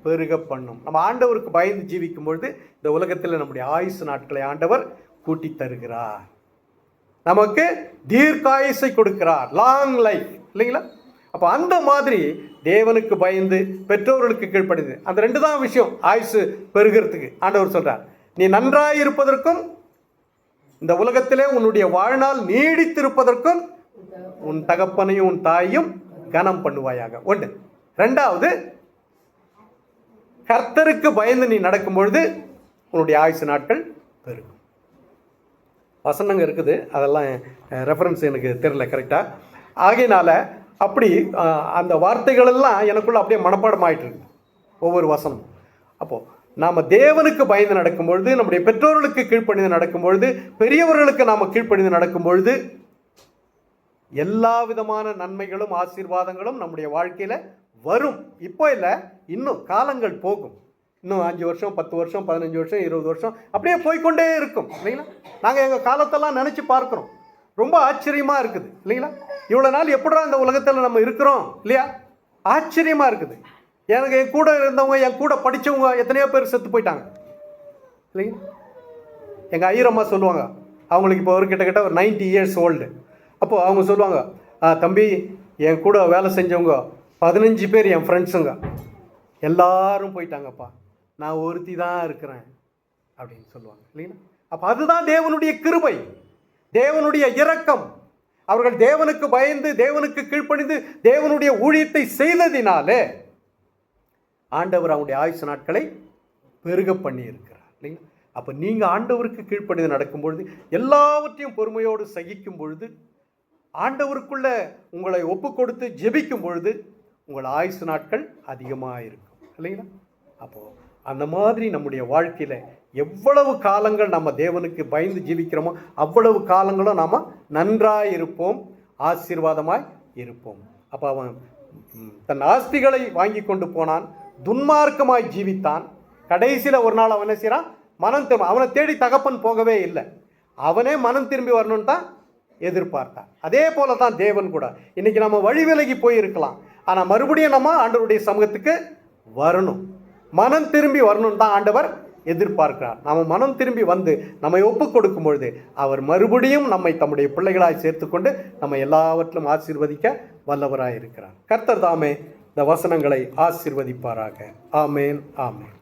பெருக பண்ணும். நம்ம ஆண்டவருக்கு பயந்து ஜீவிக்கும் பொழுது இந்த உலகத்தில் நம்முடைய ஆயுசு நாட்களை ஆண்டவர் கூட்டி தருகிறார், நமக்கு தீர்க்காயுசை கொடுக்கிறார், லாங் லைஃப், இல்லைங்களா? அப்போ அந்த மாதிரி தேவனுக்கு பயந்து பெற்றோர்களுக்கு கீழ்ப்படிது, அந்த 2 தான் விஷயம் ஆயுசு பெருகிறதுக்கு. ஆண்டவர் சொல்கிறார், நீ நன்றாய் இருப்பதற்கும் இந்த உலகத்திலே உன்னுடைய வாழ்நாள் நீடித்திருப்பதற்கும் உன் தகப்பனையும் உன் தாயையும் கனம் பண்ணுவாயாக. 1. 2வது, கர்த்தருக்கு பயந்து நீ நடக்கும் பொழுது உன்னுடைய ஆயுசு நாட்கள் பெருகும். வசனங்க இருக்குது, அதெல்லாம் ரெஃபரன்ஸ் எனக்கு தெரியல கரெக்டாக. ஆகையினால அப்படி அந்த வார்த்தைகளெல்லாம் எனக்குள்ள அப்படியே மனப்பாடம் ஆகிட்டு இருக்கு. ஒவ்வொரு வசனம். அப்போது நாம் தேவனுக்கு பயந்து நடக்கும் பொழுது, நம்முடைய பெற்றோர்களுக்கு கீழ்ப்பணிந்து நடக்கும் பொழுது, பெரியவர்களுக்கு நாம் கீழ்ப்பணிந்து நடக்கும் பொழுது எல்லா விதமான நன்மைகளும் ஆசீர்வாதங்களும் நம்முடைய வாழ்க்கையில் வரும். இப்போ இல்லை, இன்னும் காலங்கள் போகும். இன்னும் 5 வருஷம், 10 வருஷம், 15 வருஷம், 20 வருஷம் அப்படியே போய்கொண்டே இருக்கும் இல்லைங்களா? நாங்கள் எங்கள் காலத்தெல்லாம் நினச்சி பார்க்குறோம், ரொம்ப ஆச்சரியமாக இருக்குது இல்லைங்களா? இவ்வளோ நாள் எப்படா இந்த உலகத்தில் நம்ம இருக்கிறோம் இல்லையா? ஆச்சரியமாக இருக்குது. எனக்கு என் கூட இருந்தவங்க, என் கூட படித்தவங்க எத்தனையோ பேர் செத்து போயிட்டாங்க இல்லைங்களா? எங்கள் ஐயரம்மா சொல்லுவாங்க, அவங்களுக்கு இப்போ கிட்டத்தட்ட ஒரு 90 இயர்ஸ் ஓல்டு. அப்போது அவங்க சொல்லுவாங்க, தம்பி, என் கூட வேலை செஞ்சவங்க 15 பேர் என் ஃப்ரெண்ட்ஸுங்க எல்லாரும் போயிட்டாங்கப்பா, நான் ஒருத்தி தான் இருக்கிறேன் அப்படின்னு சொல்லுவாங்க இல்லைங்களா? அப்போ அதுதான் தேவனுடைய கிருபை, தேவனுடைய இரக்கம். அவர்கள் தேவனுக்கு பயந்து, தேவனுக்கு கீழ்ப்பணிந்து, தேவனுடைய ஊழியத்தை செய்ததினாலே ஆண்டவர் அவனுடைய ஆயுசு நாட்களை பெருக பண்ணி இருக்கிறார் இல்லைங்களா? அப்போ நீங்கள் ஆண்டவருக்கு கீழ்ப்பணிந்து நடக்கும் பொழுது, எல்லாவற்றையும் பொறுமையோடு சகிக்கும் பொழுது, ஆண்டவருக்குள்ள உங்களை ஒப்பு கொடுத்து ஜெபிக்கும் பொழுது உங்கள் ஆயுசு நாட்கள் அதிகமாக இருக்கும் இல்லைங்களா? அப்போது அந்த மாதிரி நம்முடைய வாழ்க்கையில் எவ்வளவு காலங்கள் நம்ம தேவனுக்கு பயந்து ஜீவிக்கிறோமோ அவ்வளவு காலங்களும் நாம் நன்றாக இருப்போம், ஆசீர்வாதமாய் இருப்போம். அப்போ அவன் தன் ஆஸ்திகளை வாங்கி கொண்டு போனான், துன்மார்க்கமாய் ஜீவித்தான். கடைசியில் ஒரு நாள் அவன் என்ன செய்கிறான்? மனம் திரும்ப. அவனை தேடி தகப்பன் போகவே இல்லை, அவனே மனம் திரும்பி வரணும்னு தான் எதிர்பார்த்தான். அதே போல தான் தேவன் கூட. இன்னைக்கு நம்ம வழி விலகி போயிருக்கலாம், ஆனால் மறுபடியும் நம்ம ஆண்டவருடைய சமூகத்துக்கு வரணும், மனம் திரும்பி வரணும் தான் ஆண்டவர் எதிர்பார்க்கிறார். நம்ம மனம் திரும்பி வந்து நம்மை ஒப்பு கொடுக்கும் பொழுது அவர் மறுபடியும் நம்மை தம்முடைய பிள்ளைகளாய் சேர்த்துக்கொண்டு நம்ம எல்லாவற்றிலும் ஆசீர்வதிக்க வல்லவராய் இருக்கிறார். கர்த்தர் தாமே இந்த வசனங்களை ஆசீர்வதிப்பாராக. ஆமேன், ஆமேன்.